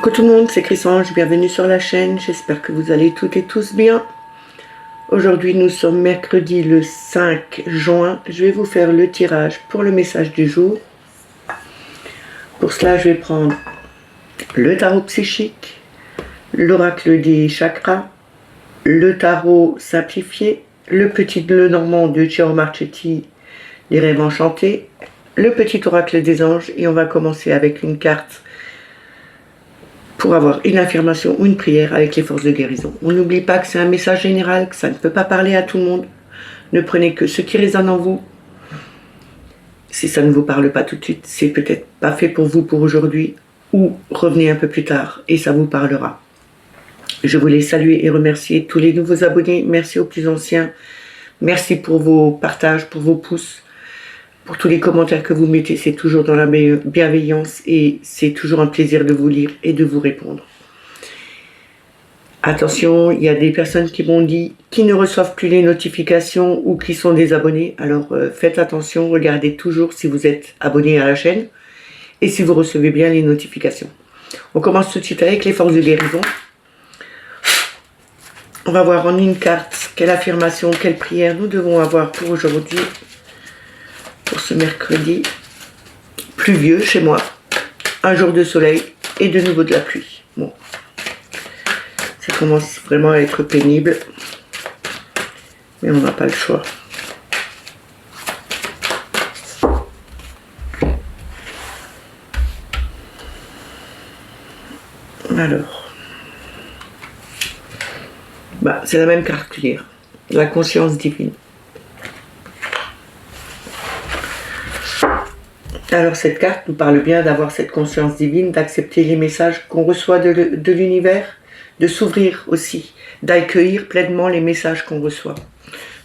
Coucou tout le monde, c'est Chrysange, bienvenue sur la chaîne, j'espère que vous allez toutes et tous bien. Aujourd'hui nous sommes mercredi le 5 juin, je vais vous faire le tirage pour le message du jour. Pour cela je vais prendre le tarot psychique, l'oracle des chakras, le tarot simplifié, le petit bleu normand de Chiaro Marchetti, les rêves enchantés, le petit oracle des anges et on va commencer avec une carte pour avoir une affirmation ou une prière avec les forces de guérison. On n'oublie pas que c'est un message général, que ça ne peut pas parler à tout le monde. Ne prenez que ce qui résonne en vous. Si ça ne vous parle pas tout de suite, c'est peut-être pas fait pour vous pour aujourd'hui, ou revenez un peu plus tard et ça vous parlera. Je voulais saluer et remercier tous les nouveaux abonnés. Merci aux plus anciens. Merci pour vos partages, pour vos pouces, pour tous les commentaires que vous mettez. C'est toujours dans la bienveillance et c'est toujours un plaisir de vous lire et de vous répondre. Attention, il y a des personnes qui m'ont dit qui ne reçoivent plus les notifications ou qui sont désabonnés. Alors faites attention, regardez toujours si vous êtes abonné à la chaîne et si vous recevez bien les notifications. On commence tout de suite avec les forces de guérison. On va voir en une carte quelle affirmation, quelle prière nous devons avoir pour aujourd'hui. Pour ce mercredi pluvieux chez moi, un jour de soleil et de nouveau de la pluie. Bon, ça commence vraiment à être pénible, mais on n'a pas le choix. Alors, c'est la même carte qu'hier, la conscience divine. Alors cette carte nous parle bien d'avoir cette conscience divine, d'accepter les messages qu'on reçoit de l'univers, de s'ouvrir aussi, d'accueillir pleinement les messages qu'on reçoit.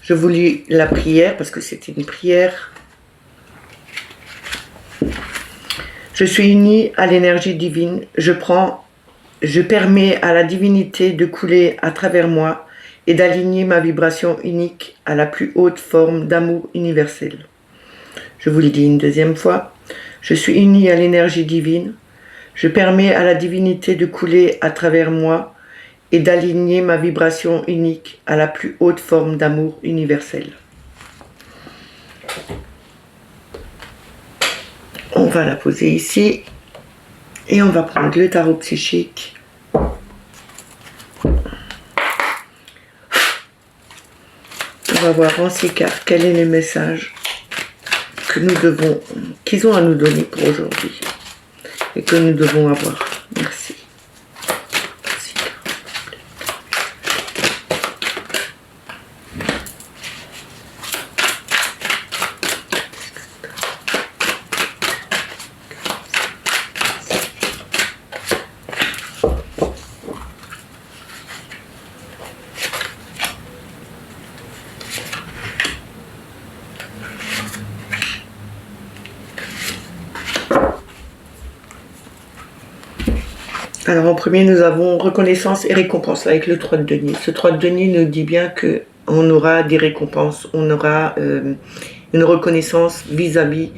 Je vous lis la prière parce que c'est une prière. Je suis unie à l'énergie divine, je permets à la divinité de couler à travers moi et d'aligner ma vibration unique à la plus haute forme d'amour universel. Je vous le dis une deuxième fois. Je suis unie à l'énergie divine. Je permets à la divinité de couler à travers moi et d'aligner ma vibration unique à la plus haute forme d'amour universel. On va la poser ici et on va prendre le tarot psychique. On va voir en 6 cartes quel est le message qu'ils ont à nous donner pour aujourd'hui et que nous devons avoir. Merci. Alors en premier, nous avons reconnaissance et récompense avec le 3 de denier. Ce 3 de denier nous dit bien qu'on aura des récompenses, on aura une reconnaissance vis-à-vis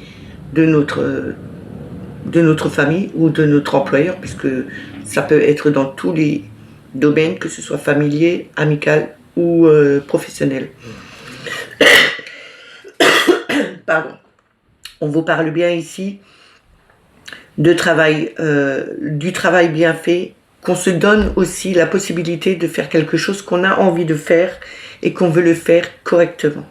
de notre famille ou de notre employeur, puisque ça peut être dans tous les domaines, que ce soit familier, amical ou professionnel. Pardon. On vous parle bien ici du travail bien fait, qu'on se donne aussi la possibilité de faire quelque chose qu'on a envie de faire et qu'on veut le faire correctement.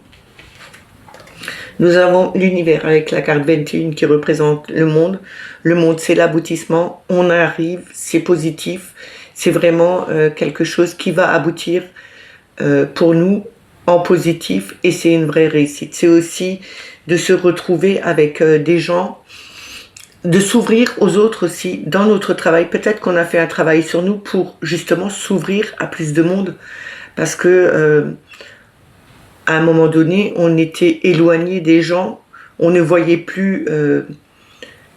Nous avons l'univers avec la carte 21 qui représente le monde. Le monde, c'est l'aboutissement. On arrive, c'est positif. C'est vraiment quelque chose qui va aboutir pour nous en positif et c'est une vraie réussite. C'est aussi de se retrouver avec des gens, de s'ouvrir aux autres aussi dans notre travail. Peut-être qu'on a fait un travail sur nous pour justement s'ouvrir à plus de monde parce que à un moment donné, on était éloigné des gens, on ne voyait plus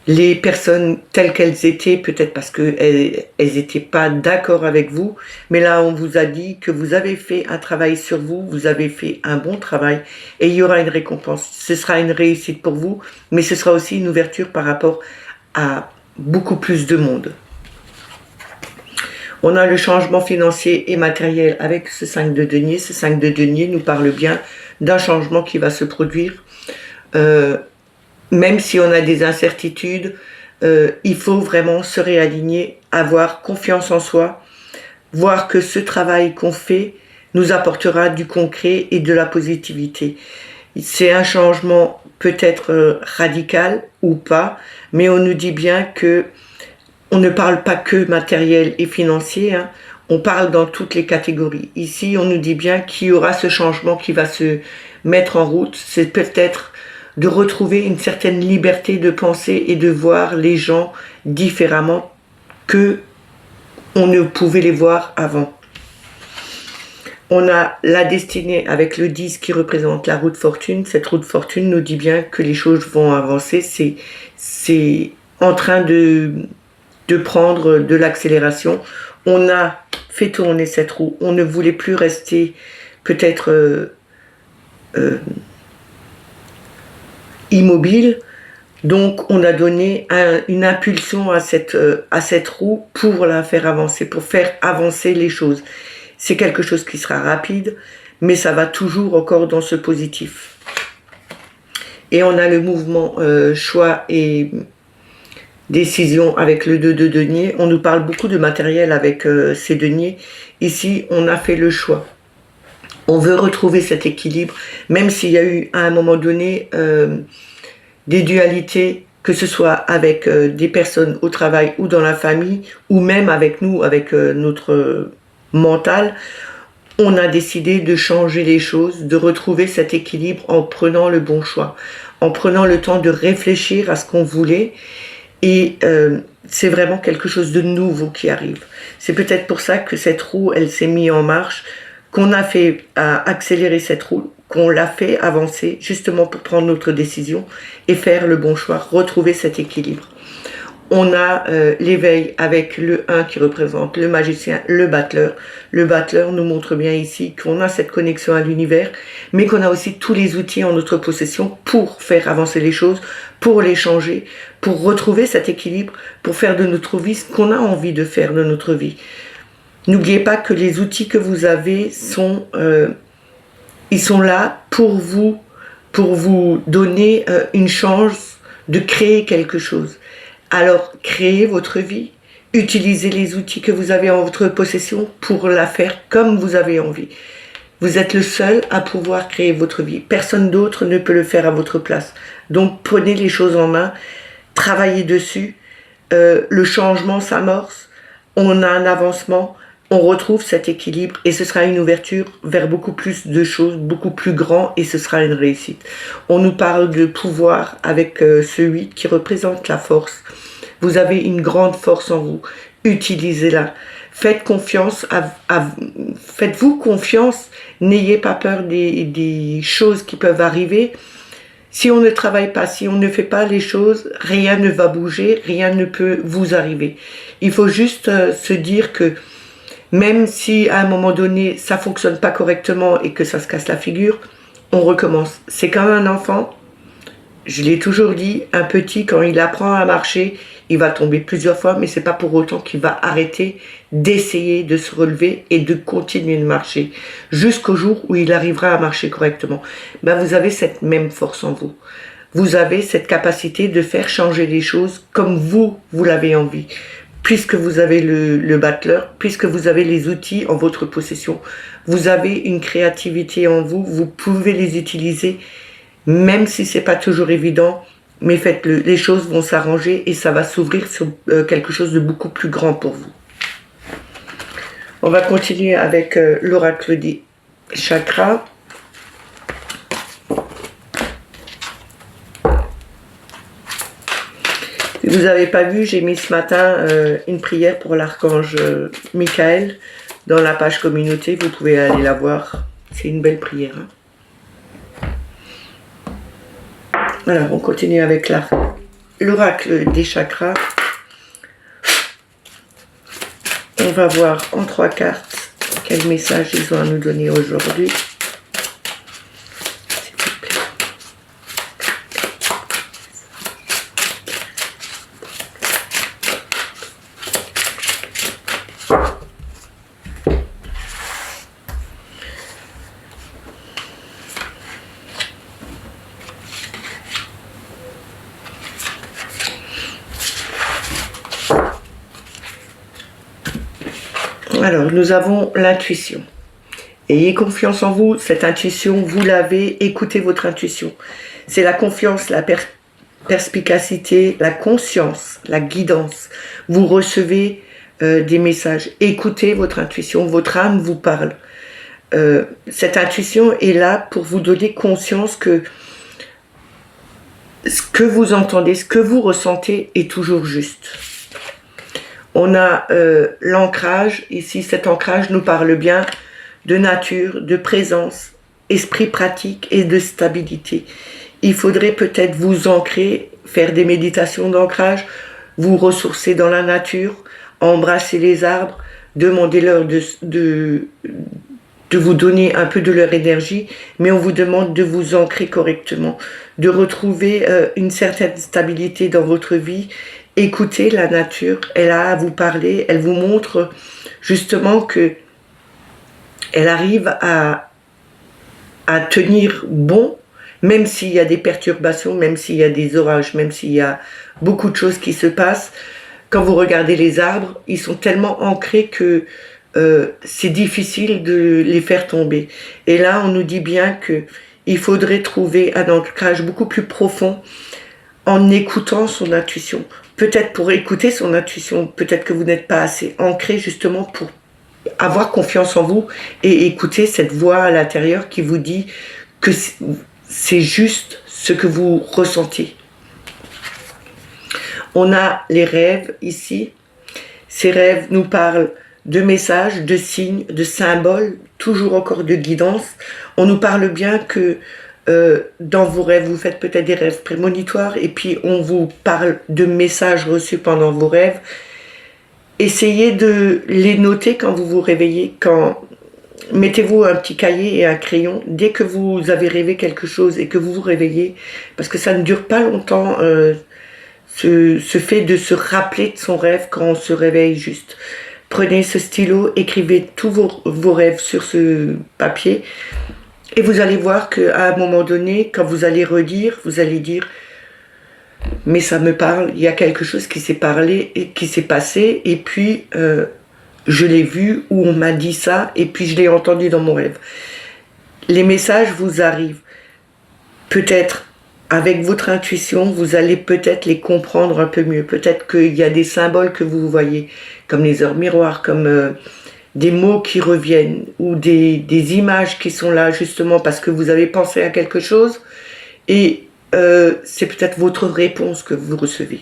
les personnes telles qu'elles étaient, peut-être parce qu'elles n'étaient pas d'accord avec vous, mais là on vous a dit que vous avez fait un travail sur vous, vous avez fait un bon travail et il y aura une récompense. Ce sera une réussite pour vous, mais ce sera aussi une ouverture par rapport à beaucoup plus de monde. On a le changement financier et matériel avec ce 5 de denier. Ce 5 de denier nous parle bien d'un changement qui va se produire. Même si on a des incertitudes, il faut vraiment se réaligner, avoir confiance en soi, voir que ce travail qu'on fait nous apportera du concret et de la positivité. C'est un changement peut-être radical ou pas, mais on nous dit bien que on ne parle pas que matériel et financier, hein, on parle dans toutes les catégories. Ici, on nous dit bien qu'il y aura ce changement qui va se mettre en route. C'est peut-être de retrouver une certaine liberté de penser et de voir les gens différemment que on ne pouvait les voir avant. On a la destinée avec le 10 qui représente la roue de fortune. Cette roue de fortune nous dit bien que les choses vont avancer. C'est en train de prendre de l'accélération. On a fait tourner cette roue. On ne voulait plus rester peut-être immobile. Donc on a donné une impulsion à cette roue pour la faire avancer, pour faire avancer les choses. C'est quelque chose qui sera rapide, mais ça va toujours encore dans ce positif. Et on a le mouvement choix et décision avec le 2 de denier. On nous parle beaucoup de matériel avec ces deniers. Ici, on a fait le choix. On veut retrouver cet équilibre, même s'il y a eu à un moment donné des dualités, que ce soit avec des personnes au travail ou dans la famille, ou même avec nous, avec notre mental. On a décidé de changer les choses, de retrouver cet équilibre en prenant le bon choix, en prenant le temps de réfléchir à ce qu'on voulait. Et c'est vraiment quelque chose de nouveau qui arrive. C'est peut-être pour ça que cette roue, elle s'est mise en marche, qu'on a fait accélérer cette roue, qu'on l'a fait avancer, justement pour prendre notre décision et faire le bon choix, retrouver cet équilibre. On a l'éveil avec le 1 qui représente le magicien, le battleur. Le battleur nous montre bien ici qu'on a cette connexion à l'univers, mais qu'on a aussi tous les outils en notre possession pour faire avancer les choses, pour les changer, pour retrouver cet équilibre, pour faire de notre vie ce qu'on a envie de faire de notre vie. N'oubliez pas que les outils que vous avez ils sont là pour vous donner une chance de créer quelque chose. Alors, créez votre vie, utilisez les outils que vous avez en votre possession pour la faire comme vous avez envie. Vous êtes le seul à pouvoir créer votre vie. Personne d'autre ne peut le faire à votre place. Donc, prenez les choses en main, travaillez dessus. Le changement s'amorce, on a un avancement, on retrouve cet équilibre et ce sera une ouverture vers beaucoup plus de choses, beaucoup plus grand et ce sera une réussite. On nous parle de pouvoir avec ce 8 qui représente la force. Vous avez une grande force en vous, utilisez-la. Faites confiance, faites-vous confiance, n'ayez pas peur des choses qui peuvent arriver. Si on ne travaille pas, si on ne fait pas les choses, rien ne va bouger, rien ne peut vous arriver. Il faut juste se dire que même si à un moment donné ça fonctionne pas correctement et que ça se casse la figure, on recommence. C'est comme un enfant, je l'ai toujours dit, un petit quand il apprend à marcher, il va tomber plusieurs fois, mais c'est pas pour autant qu'il va arrêter d'essayer de se relever et de continuer de marcher jusqu'au jour où il arrivera à marcher correctement. Ben, vous avez cette même force en vous. Vous avez cette capacité de faire changer les choses comme vous l'avez envie. Puisque vous avez le battleur, puisque vous avez les outils en votre possession, vous avez une créativité en vous, vous pouvez les utiliser, même si c'est pas toujours évident, mais faites-le, les choses vont s'arranger et ça va s'ouvrir sur quelque chose de beaucoup plus grand pour vous. On va continuer avec l'oracle des chakras. Si vous n'avez pas vu, j'ai mis ce matin une prière pour l'archange Michael dans la page communauté. Vous pouvez aller la voir. C'est une belle prière. Hein. Alors, on continue avec l'oracle des chakras. On va voir en 3 cartes quel message ils ont à nous donner aujourd'hui. Alors, nous avons l'intuition. Ayez confiance en vous, cette intuition, vous l'avez, écoutez votre intuition. C'est la confiance, la perspicacité, la conscience, la guidance. Vous recevez des messages. Écoutez votre intuition, votre âme vous parle. Cette intuition est là pour vous donner conscience que ce que vous entendez, ce que vous ressentez est toujours juste. On a l'ancrage, ici cet ancrage nous parle bien de nature, de présence, esprit pratique et de stabilité. Il faudrait peut-être vous ancrer, faire des méditations d'ancrage, vous ressourcer dans la nature, embrasser les arbres, demandez-leur de vous donner un peu de leur énergie, mais on vous demande de vous ancrer correctement, de retrouver une certaine stabilité dans votre vie. Écoutez la nature, elle a à vous parler, elle vous montre justement que elle arrive à tenir bon, même s'il y a des perturbations, même s'il y a des orages, même s'il y a beaucoup de choses qui se passent. Quand vous regardez les arbres, ils sont tellement ancrés que c'est difficile de les faire tomber. Et là, on nous dit bien qu'il faudrait trouver un ancrage beaucoup plus profond en écoutant son intuition. Peut-être pour écouter son intuition, peut-être que vous n'êtes pas assez ancré justement pour avoir confiance en vous et écouter cette voix à l'intérieur qui vous dit que c'est juste ce que vous ressentez. On a les rêves ici. Ces rêves nous parlent de messages, de signes, de symboles, toujours encore de guidance. On nous parle bien que dans vos rêves, vous faites peut-être des rêves prémonitoires et puis on vous parle de messages reçus pendant vos rêves. Essayez de les noter quand vous vous réveillez, mettez-vous un petit cahier et un crayon dès que vous avez rêvé quelque chose et que vous vous réveillez, parce que ça ne dure pas longtemps, ce fait de se rappeler de son rêve quand on se réveille juste. Prenez ce stylo, écrivez tous vos rêves sur ce papier et vous allez voir qu'à un moment donné, quand vous allez redire, vous allez dire « mais ça me parle, il y a quelque chose qui s'est parlé et qui s'est passé et puis je l'ai vu ou on m'a dit ça et puis je l'ai entendu dans mon rêve ». Les messages vous arrivent. Peut-être avec votre intuition, vous allez peut-être les comprendre un peu mieux. Peut-être qu'il y a des symboles que vous voyez, comme les heures miroirs, comme des mots qui reviennent ou des images qui sont là justement parce que vous avez pensé à quelque chose et c'est peut-être votre réponse que vous recevez.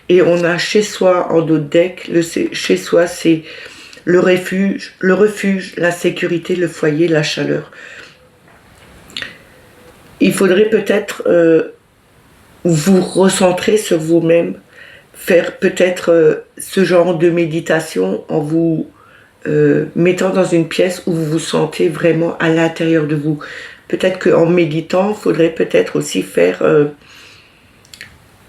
Et on a chez soi en d'autres decks, chez soi c'est le refuge, la sécurité, le foyer, la chaleur. Il faudrait peut-être vous recentrer sur vous-même, faire peut-être ce genre de méditation en vous mettant dans une pièce où vous vous sentez vraiment à l'intérieur de vous. Peut-être qu'en méditant, il faudrait peut-être aussi faire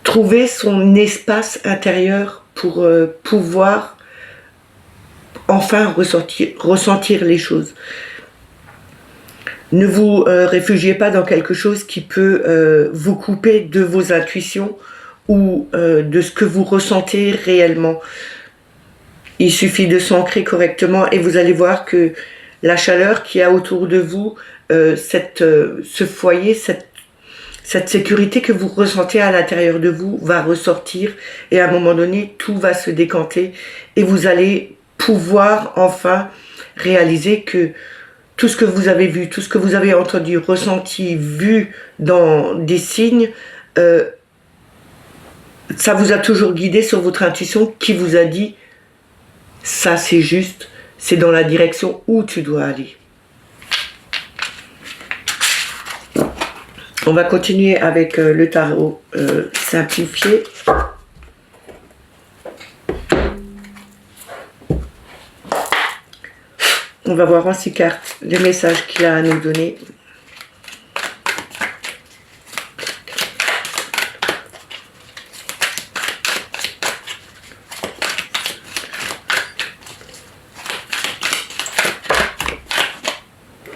trouver son espace intérieur pour pouvoir enfin ressentir les choses. Ne vous réfugiez pas dans quelque chose qui peut vous couper de vos intuitions ou de ce que vous ressentez réellement. Il suffit de s'ancrer correctement et vous allez voir que la chaleur qu'il y a autour de vous, ce foyer, cette sécurité que vous ressentez à l'intérieur de vous va ressortir et à un moment donné, tout va se décanter et vous allez pouvoir enfin réaliser que tout ce que vous avez vu, tout ce que vous avez entendu, ressenti, vu dans des signes, ça vous a toujours guidé sur votre intuition qui vous a dit « ça c'est juste, c'est dans la direction où tu dois aller ». On va continuer avec le tarot simplifié. On va voir en 6 cartes les messages qu'il a à nous donner.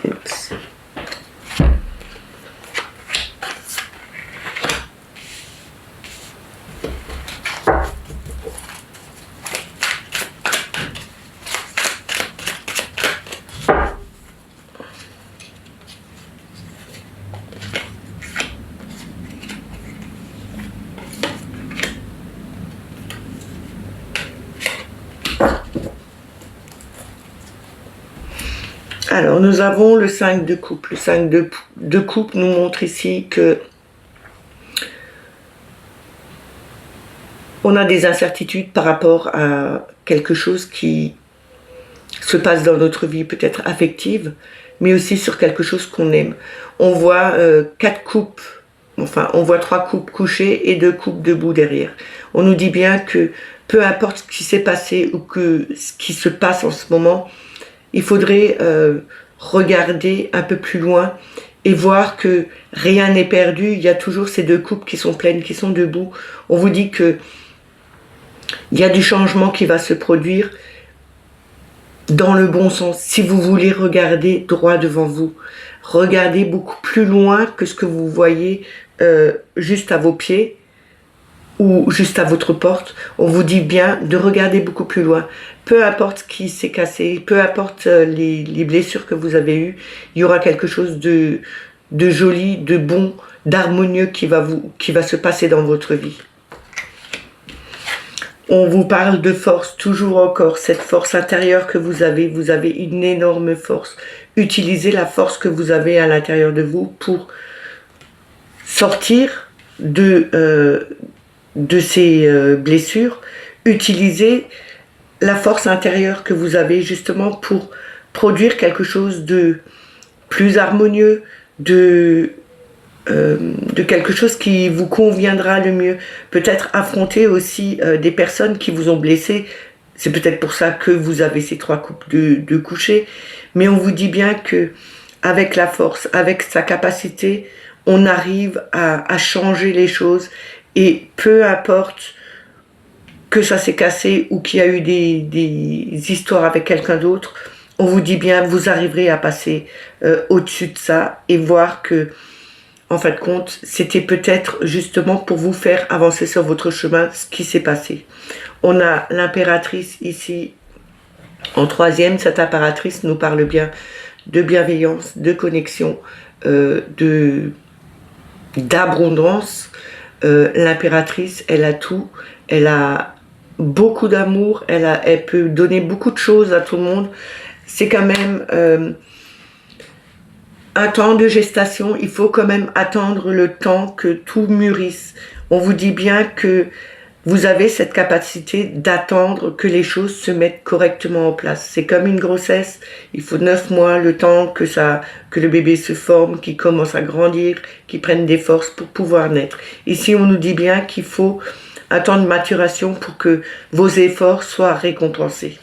Oups. Alors, nous avons le 5 de coupe. Le 5 de coupe nous montre ici que on a des incertitudes par rapport à quelque chose qui se passe dans notre vie, peut-être affective, mais aussi sur quelque chose qu'on aime. On voit 4 coupes, enfin, on voit 3 coupes couchées et 2 coupes debout derrière. On nous dit bien que peu importe ce qui s'est passé ou que ce qui se passe en ce moment, il faudrait regarder un peu plus loin et voir que rien n'est perdu. Il y a toujours ces 2 coupes qui sont pleines, qui sont debout. On vous dit que il y a du changement qui va se produire dans le bon sens. Si vous voulez regarder droit devant vous, regardez beaucoup plus loin que ce que vous voyez juste à vos pieds ou juste à votre porte. On vous dit bien de regarder beaucoup plus loin. Peu importe ce qui s'est cassé, peu importe les blessures que vous avez eues, il y aura quelque chose de joli, de bon, d'harmonieux qui va se passer dans votre vie. On vous parle de force, toujours encore, cette force intérieure que vous avez une énorme force. Utilisez la force que vous avez à l'intérieur de vous pour sortir de ces blessures. Utilisez la force intérieure que vous avez justement pour produire quelque chose de plus harmonieux, de quelque chose qui vous conviendra le mieux. Peut-être affronter aussi des personnes qui vous ont blessé. C'est peut-être pour ça que vous avez ces 3 coupes de coucher. Mais on vous dit bien que avec la force, avec sa capacité, on arrive à changer les choses. Et peu importe que ça s'est cassé ou qu'il y a eu des histoires avec quelqu'un d'autre, on vous dit bien, vous arriverez à passer au-dessus de ça et voir que en fin de compte, c'était peut-être justement pour vous faire avancer sur votre chemin ce qui s'est passé. On a l'impératrice ici en 3e. Cette impératrice nous parle bien de bienveillance, de connexion, d'abondance. L'impératrice, elle a tout. Elle a beaucoup d'amour. Elle peut donner beaucoup de choses à tout le monde. C'est quand même un temps de gestation, il faut quand même attendre le temps que tout mûrisse. On vous dit bien que vous avez cette capacité d'attendre que les choses se mettent correctement en place. C'est comme une grossesse, il faut 9 mois, le temps que le bébé se forme, qu'il commence à grandir, qu'il prenne des forces pour pouvoir naître. Ici, on nous dit bien qu'il faut un temps de maturation pour que vos efforts soient récompensés.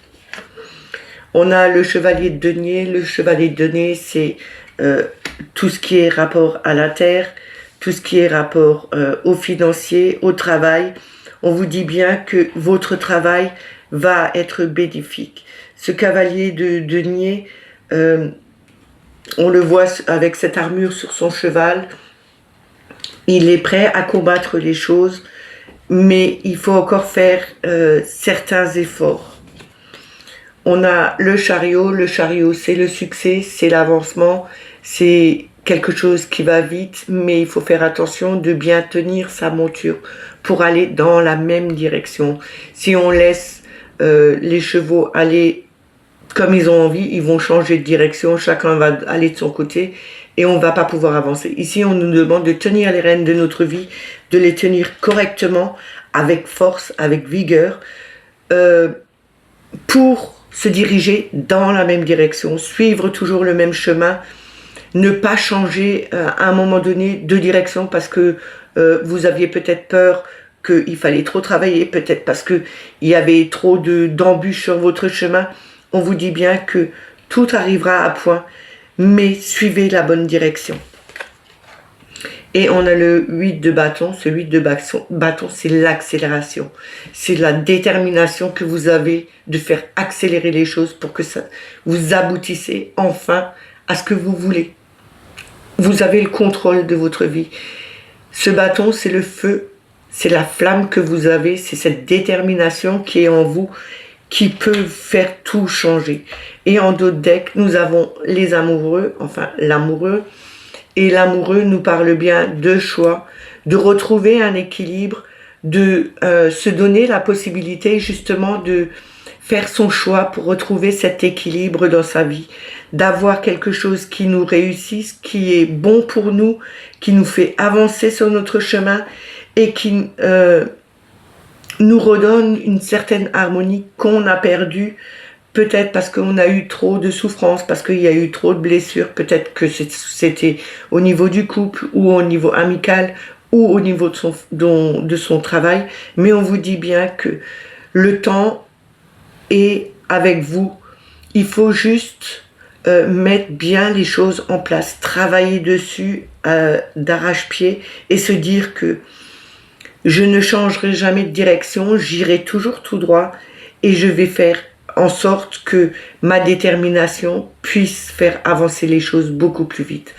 On a le chevalier de denier. Le chevalier de denier, c'est tout ce qui est rapport à la terre, tout ce qui est rapport au financier, au travail. On vous dit bien que votre travail va être bénéfique. Ce cavalier de denier, on le voit avec cette armure sur son cheval, il est prêt à combattre les choses, mais il faut encore faire certains efforts. On a le chariot c'est le succès, c'est l'avancement, c'est quelque chose qui va vite, mais il faut faire attention de bien tenir sa monture pour aller dans la même direction. Si on laisse les chevaux aller comme ils ont envie, ils vont changer de direction, chacun va aller de son côté et on ne va pas pouvoir avancer. Ici, on nous demande de tenir les rênes de notre vie, de les tenir correctement, avec force, avec vigueur, pour se diriger dans la même direction, suivre toujours le même chemin, ne pas changer à un moment donné de direction parce que vous aviez peut-être peur qu'il fallait trop travailler, peut-être parce qu'il y avait trop d'embûches sur votre chemin. On vous dit bien que tout arrivera à point, mais suivez la bonne direction. Et on a le 8 de bâton. Ce 8 de bâton, c'est l'accélération. C'est la détermination que vous avez de faire accélérer les choses pour que ça vous aboutissez enfin à ce que vous voulez. Vous avez le contrôle de votre vie. Ce bâton, c'est le feu, c'est la flamme que vous avez, c'est cette détermination qui est en vous, qui peut faire tout changer. Et en d'autres decks, nous avons les amoureux, enfin l'amoureux. Et l'amoureux nous parle bien de choix, de retrouver un équilibre, de se donner la possibilité justement de faire son choix pour retrouver cet équilibre dans sa vie, d'avoir quelque chose qui nous réussisse, qui est bon pour nous, qui nous fait avancer sur notre chemin et qui nous redonne une certaine harmonie qu'on a perdue, peut-être parce qu'on a eu trop de souffrance, parce qu'il y a eu trop de blessures, peut-être que c'était au niveau du couple ou au niveau amical ou au niveau de son travail, mais on vous dit bien que le temps est avec vous. Il faut juste mettre bien les choses en place, travailler dessus d'arrache-pied et se dire que je ne changerai jamais de direction, j'irai toujours tout droit et je vais faire en sorte que ma détermination puisse faire avancer les choses beaucoup plus vite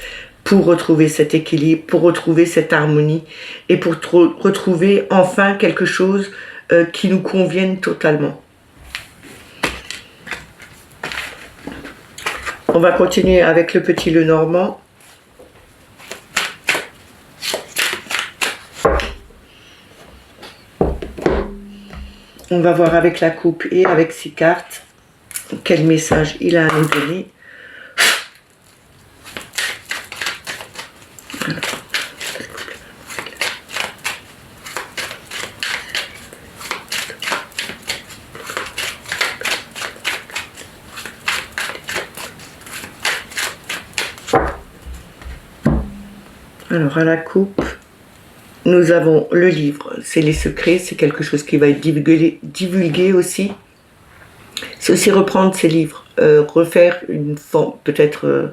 pour retrouver cet équilibre, pour retrouver cette harmonie et pour retrouver enfin quelque chose qui nous convienne totalement. On va continuer avec le petit Lenormand. On va voir avec la coupe et avec 6 cartes quel message il a à nous donner. Alors à la coupe, nous avons le livre, c'est les secrets, c'est quelque chose qui va être divulgué aussi. C'est aussi reprendre ces livres, refaire peut-être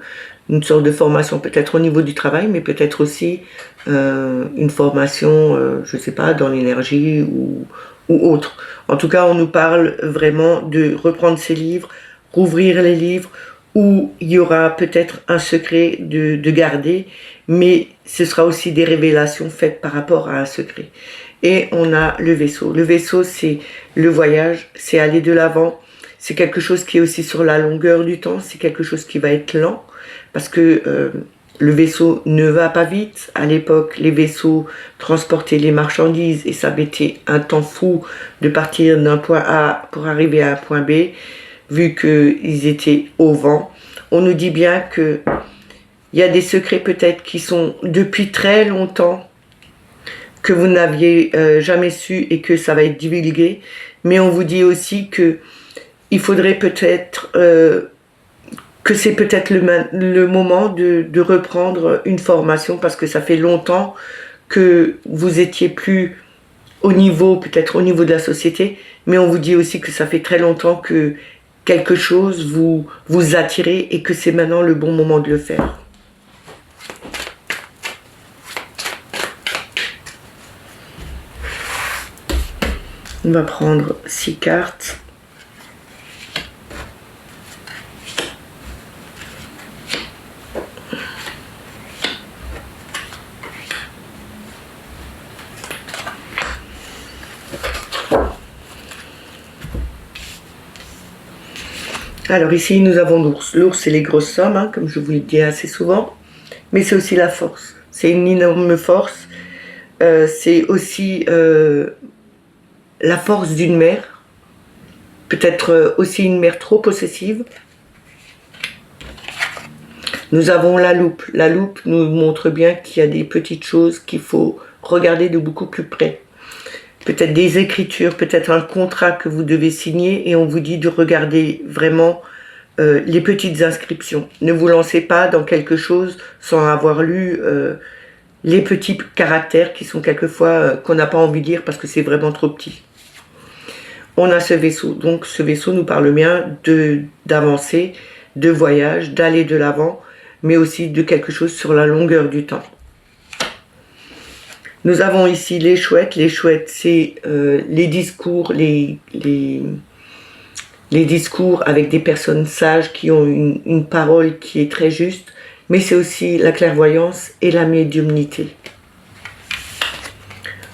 une sorte de formation, peut-être au niveau du travail, mais peut-être aussi une formation, je ne sais pas, dans l'énergie ou autre. En tout cas, on nous parle vraiment de reprendre ces livres, rouvrir les livres, où il y aura peut-être un secret de garder, mais ce sera aussi des révélations faites par rapport à un secret. Et on a le vaisseau. Le vaisseau, c'est le voyage, c'est aller de l'avant. C'est quelque chose qui est aussi sur la longueur du temps, c'est quelque chose qui va être lent, parce que le vaisseau ne va pas vite. À l'époque, les vaisseaux transportaient les marchandises et ça mettait un temps fou de partir d'un point A pour arriver à un point B, vu qu'ils étaient au vent. On nous dit bien que il y a des secrets peut-être qui sont depuis très longtemps que vous n'aviez jamais su et que ça va être divulgué. Mais on vous dit aussi que il faudrait peut-être que c'est peut-être le moment de reprendre une formation parce que ça fait longtemps que vous étiez plus au niveau, peut-être au niveau de la société, mais on vous dit aussi que ça fait très longtemps que quelque chose vous attirez et que c'est maintenant le bon moment de le faire. On va prendre 6 cartes. Alors ici, nous avons l'ours. L'ours, c'est les grosses sommes, hein, comme je vous le dis assez souvent. Mais c'est aussi la force. C'est une énorme force. C'est aussi la force d'une mère. Peut-être aussi une mère trop possessive. Nous avons la loupe. La loupe nous montre bien qu'il y a des petites choses qu'il faut regarder de beaucoup plus près. Peut-être des écritures, peut-être un contrat que vous devez signer et on vous dit de regarder vraiment les petites inscriptions. Ne vous lancez pas dans quelque chose sans avoir lu les petits caractères qui sont quelquefois qu'on n'a pas envie de lire parce que c'est vraiment trop petit. On a ce vaisseau. Donc ce vaisseau nous parle bien d'avancer, de voyage, d'aller de l'avant, mais aussi de quelque chose sur la longueur du temps. Nous avons ici les chouettes. Les chouettes, c'est les discours, les discours avec des personnes sages qui ont une parole qui est très juste, mais c'est aussi la clairvoyance et la médiumnité.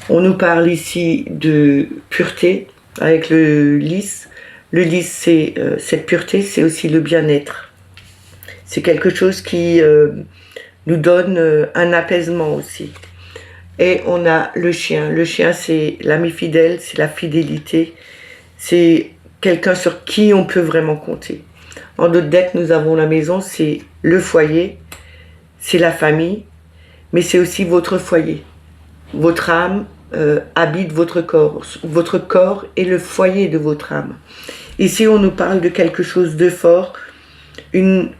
On nous parle ici de pureté avec le lys. Le lys, c'est cette pureté, c'est aussi le bien-être. C'est quelque chose qui nous donne un apaisement aussi. Et on a le chien. Le chien, c'est l'ami fidèle, c'est la fidélité. C'est quelqu'un sur qui on peut vraiment compter. En d'autres decks, nous avons la maison, c'est le foyer, c'est la famille, mais c'est aussi votre foyer. Votre âme habite votre corps. Votre corps est le foyer de votre âme. Ici, on nous parle de quelque chose de fort, une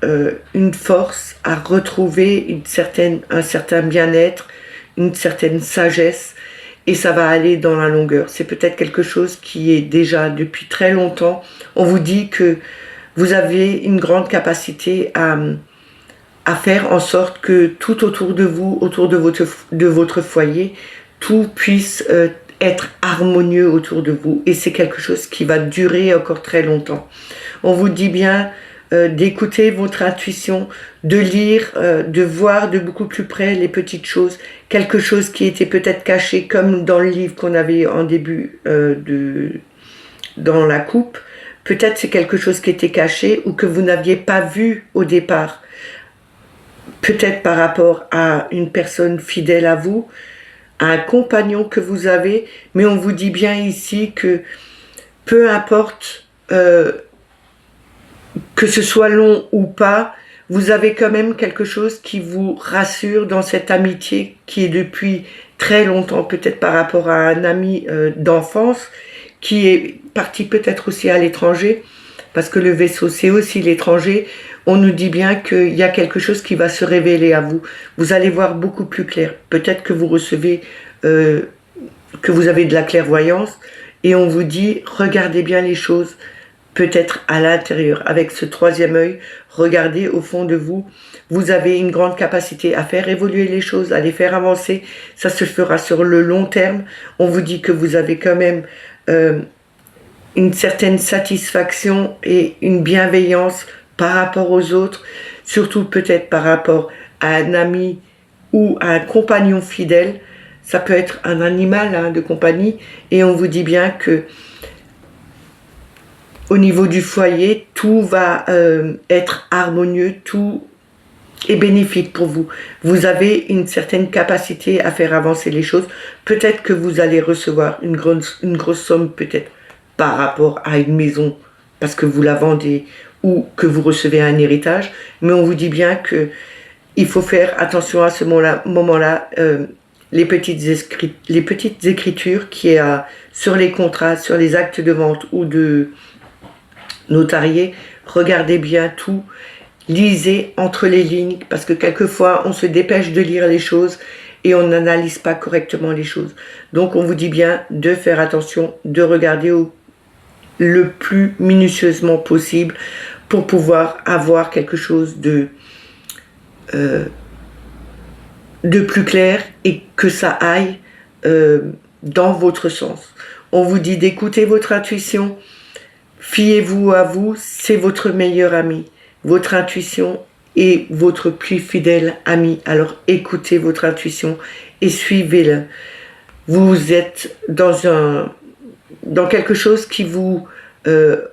force à retrouver, un certain bien-être, une certaine sagesse, et ça va aller dans la longueur. C'est peut-être quelque chose qui est déjà depuis très longtemps. On vous dit que vous avez une grande capacité à faire en sorte que tout autour de vous, autour de votre foyer, tout puisse être harmonieux autour de vous. Et c'est quelque chose qui va durer encore très longtemps. On vous dit bien d'écouter votre intuition, de lire, de voir de beaucoup plus près les petites choses, quelque chose qui était peut-être caché, comme dans le livre qu'on avait en début dans la coupe. Peut-être c'est quelque chose qui était caché ou que vous n'aviez pas vu au départ. Peut-être par rapport à une personne fidèle à vous, à un compagnon que vous avez, mais on vous dit bien ici que peu importe que ce soit long ou pas, vous avez quand même quelque chose qui vous rassure dans cette amitié qui est depuis très longtemps, peut-être par rapport à un ami d'enfance, qui est parti peut-être aussi à l'étranger, parce que le vaisseau c'est aussi l'étranger. On nous dit bien qu'il y a quelque chose qui va se révéler à vous. Vous allez voir beaucoup plus clair. Peut-être que vous recevez, que vous avez de la clairvoyance, et on vous dit, regardez bien les choses, peut-être à l'intérieur. Avec ce troisième œil, regardez au fond de vous. Vous avez une grande capacité à faire évoluer les choses, à les faire avancer. Ça se fera sur le long terme. On vous dit que vous avez quand même une certaine satisfaction et une bienveillance par rapport aux autres, surtout peut-être par rapport à un ami ou à un compagnon fidèle. Ça peut être un animal de compagnie, et on vous dit bien que au niveau du foyer, tout va être harmonieux, tout est bénéfique pour vous. Vous avez une certaine capacité à faire avancer les choses. Peut-être que vous allez recevoir une grosse somme, peut-être par rapport à une maison, parce que vous la vendez, ou que vous recevez un héritage, mais on vous dit bien que il faut faire attention à ce moment-là, les petites écritures qui est sur les contrats, sur les actes de vente ou de notarié. Regardez bien tout, lisez entre les lignes, parce que quelquefois on se dépêche de lire les choses et on n'analyse pas correctement les choses. Donc on vous dit bien de faire attention, de regarder le plus minutieusement possible pour pouvoir avoir quelque chose de plus clair et que ça aille dans votre sens. On vous dit d'écouter votre intuition, fiez-vous à vous, c'est votre meilleur ami. Votre intuition est votre plus fidèle ami. Alors écoutez votre intuition et suivez-la. Vous êtes dans quelque chose qui vous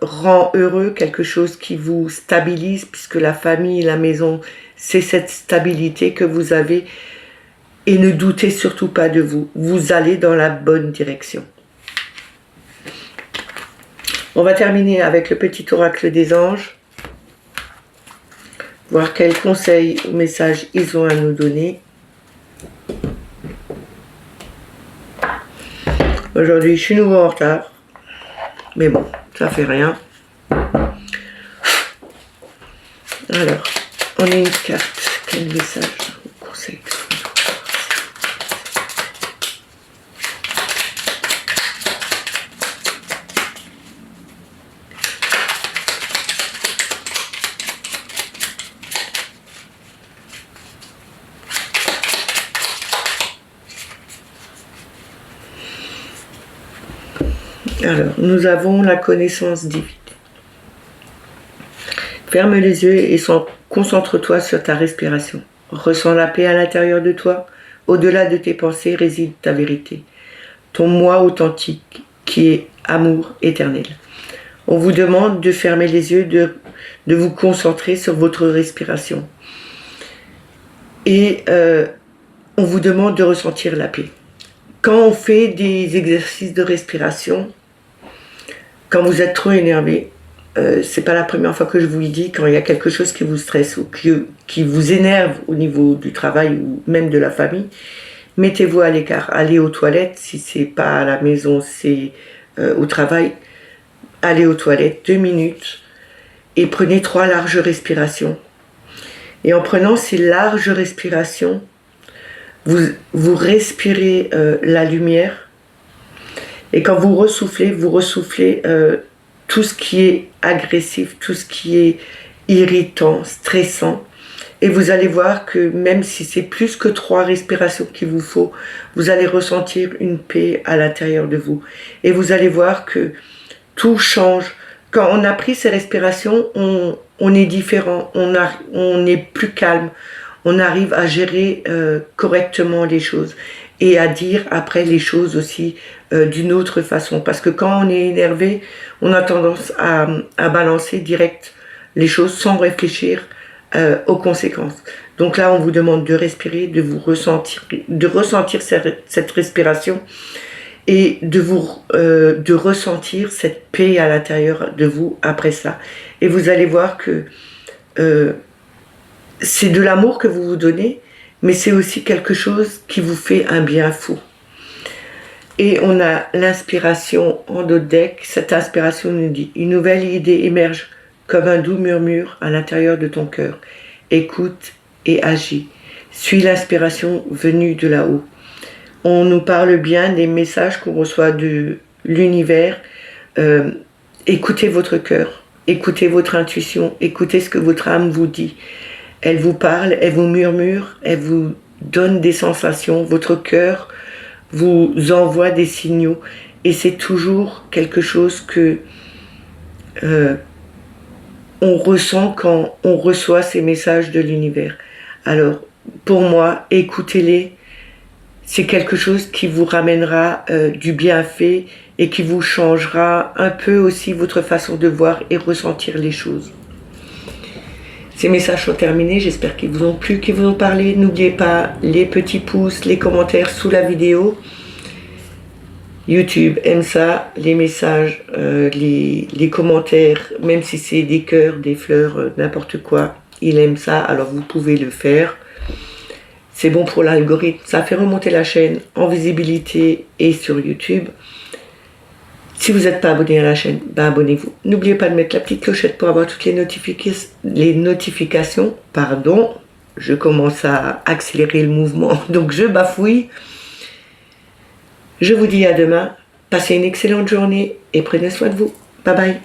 rend heureux, quelque chose qui vous stabilise, puisque la famille, la maison, c'est cette stabilité que vous avez. Et ne doutez surtout pas de vous. Vous allez dans la bonne direction. On va terminer avec le petit oracle des anges. Voir quels conseils ou messages ils ont à nous donner. Aujourd'hui, je suis nouveau en retard. Mais bon, ça fait rien. Alors, on a une carte. Quel message ou conseil? Alors, nous avons la connaissance divine. Ferme les yeux et concentre-toi sur ta respiration. Ressens la paix à l'intérieur de toi. Au-delà de tes pensées réside ta vérité. Ton moi authentique qui est amour éternel. On vous demande de fermer les yeux, de vous concentrer sur votre respiration. Et on vous demande de ressentir la paix. Quand on fait des exercices de respiration, quand vous êtes trop énervé, c'est pas la première fois que je vous le dis, quand il y a quelque chose qui vous stresse ou qui vous énerve au niveau du travail ou même de la famille, mettez-vous à l'écart, allez aux toilettes, si c'est pas à la maison, c'est au travail, allez aux toilettes 2 minutes et prenez 3 larges respirations. Et en prenant ces larges respirations, vous respirez la lumière, et quand vous ressoufflez tout ce qui est agressif, tout ce qui est irritant, stressant. Et vous allez voir que même si c'est plus que 3 respirations qu'il vous faut, vous allez ressentir une paix à l'intérieur de vous. Et vous allez voir que tout change. Quand on a pris ces respirations, on est différent, on est plus calme, on arrive à gérer correctement les choses et à dire après les choses aussi d'une autre façon. Parce que quand on est énervé, on a tendance à balancer direct les choses sans réfléchir aux conséquences. Donc là, on vous demande de respirer, de ressentir cette respiration et de ressentir cette paix à l'intérieur de vous après ça. Et vous allez voir que c'est de l'amour que vous vous donnez, mais c'est aussi quelque chose qui vous fait un bien fou. Et on a l'inspiration en dos de deck. Cette inspiration nous dit: une nouvelle idée émerge comme un doux murmure à l'intérieur de ton cœur. Écoute et agis. Suis l'inspiration venue de là-haut. On nous parle bien des messages qu'on reçoit de l'univers. Écoutez votre cœur, écoutez votre intuition, écoutez ce que votre âme vous dit. Elle vous parle, elle vous murmure, elle vous donne des sensations. Votre cœur vous envoie des signaux. Et c'est toujours quelque chose que on ressent quand on reçoit ces messages de l'univers. Alors, pour moi, écoutez-les. C'est quelque chose qui vous ramènera du bienfait et qui vous changera un peu aussi votre façon de voir et ressentir les choses. Ces messages sont terminés, j'espère qu'ils vous ont plu, qu'ils vous ont parlé. N'oubliez pas les petits pouces, les commentaires sous la vidéo. YouTube aime ça, les messages, les commentaires, même si c'est des cœurs, des fleurs, n'importe quoi, il aime ça, alors vous pouvez le faire. C'est bon pour l'algorithme, ça fait remonter la chaîne en visibilité et sur YouTube. Si vous n'êtes pas abonné à la chaîne, ben abonnez-vous. N'oubliez pas de mettre la petite clochette pour avoir toutes les notifications. Pardon, je commence à accélérer le mouvement, donc je bafouille. Je vous dis à demain, passez une excellente journée et prenez soin de vous. Bye bye.